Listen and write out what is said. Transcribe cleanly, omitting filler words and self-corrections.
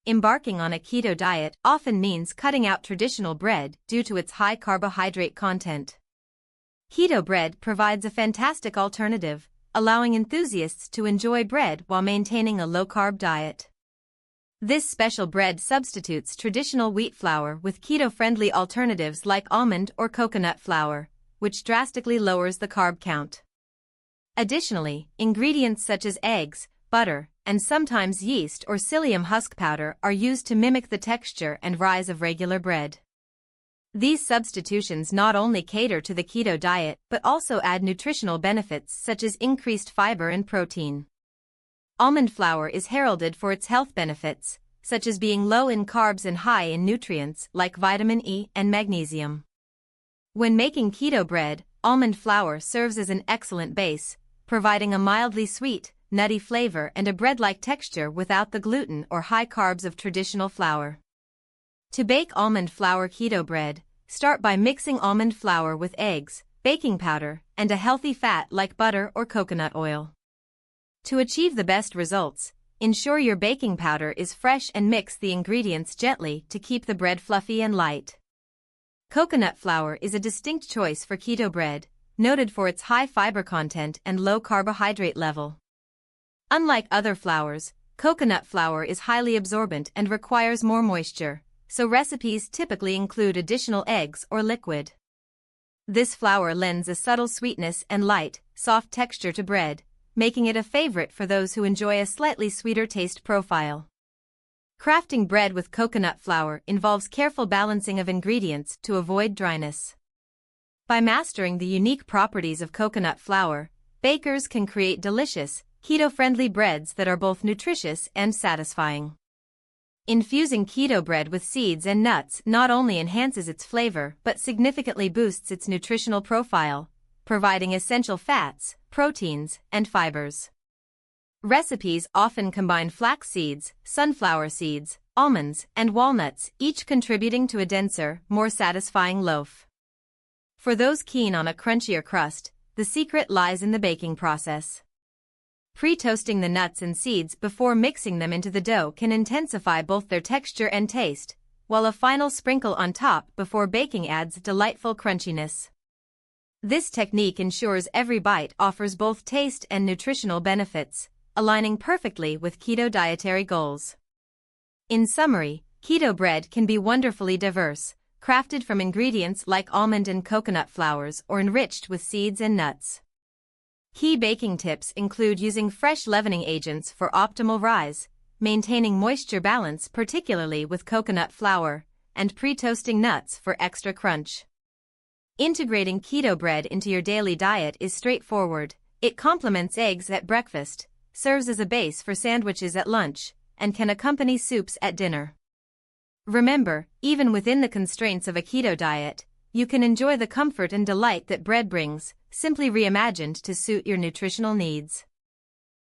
Embarking on a keto diet often means cutting out traditional bread due to its high carbohydrate content. Keto bread provides a fantastic alternative, allowing enthusiasts to enjoy bread while maintaining a low-carb diet. This special bread substitutes traditional wheat flour with keto-friendly alternatives like almond or coconut flour, which drastically lowers the carb count. Additionally, ingredients such as eggs, butter, and sometimes yeast or psyllium husk powder are used to mimic the texture and rise of regular bread. These substitutions not only cater to the keto diet but also add nutritional benefits such as increased fiber and protein. Almond flour is heralded for its health benefits, such as being low in carbs and high in nutrients like vitamin E and magnesium. When making keto bread, almond flour serves as an excellent base, providing a mildly sweet, nutty flavor and a bread-like texture without the gluten or high carbs of traditional flour. To bake almond flour keto bread, start by mixing almond flour with eggs, baking powder, and a healthy fat like butter or coconut oil. To achieve the best results, ensure your baking powder is fresh and mix the ingredients gently to keep the bread fluffy and light. Coconut flour is a distinct choice for keto bread, noted for its high fiber content and low carbohydrate level. Unlike other flours, coconut flour is highly absorbent and requires more moisture, so recipes typically include additional eggs or liquid. This flour lends a subtle sweetness and light, soft texture to bread, making it a favorite for those who enjoy a slightly sweeter taste profile. Crafting bread with coconut flour involves careful balancing of ingredients to avoid dryness. By mastering the unique properties of coconut flour, bakers can create delicious, keto-friendly breads that are both nutritious and satisfying. Infusing keto bread with seeds and nuts not only enhances its flavor but significantly boosts its nutritional profile, providing essential fats, proteins, and fibers. Recipes often combine flax seeds, sunflower seeds, almonds, and walnuts, each contributing to a denser, more satisfying loaf. For those keen on a crunchier crust, the secret lies in the baking process. Pre-toasting the nuts and seeds before mixing them into the dough can intensify both their texture and taste, while a final sprinkle on top before baking adds delightful crunchiness. This technique ensures every bite offers both taste and nutritional benefits, aligning perfectly with keto dietary goals. In summary, keto bread can be wonderfully diverse, crafted from ingredients like almond and coconut flours or enriched with seeds and nuts. Key baking tips include using fresh leavening agents for optimal rise, maintaining moisture balance particularly with coconut flour, and pre-toasting nuts for extra crunch. Integrating keto bread into your daily diet is straightforward. It complements eggs at breakfast, serves as a base for sandwiches at lunch, and can accompany soups at dinner. Remember, even within the constraints of a keto diet, you can enjoy the comfort and delight that bread brings, simply reimagined to suit your nutritional needs.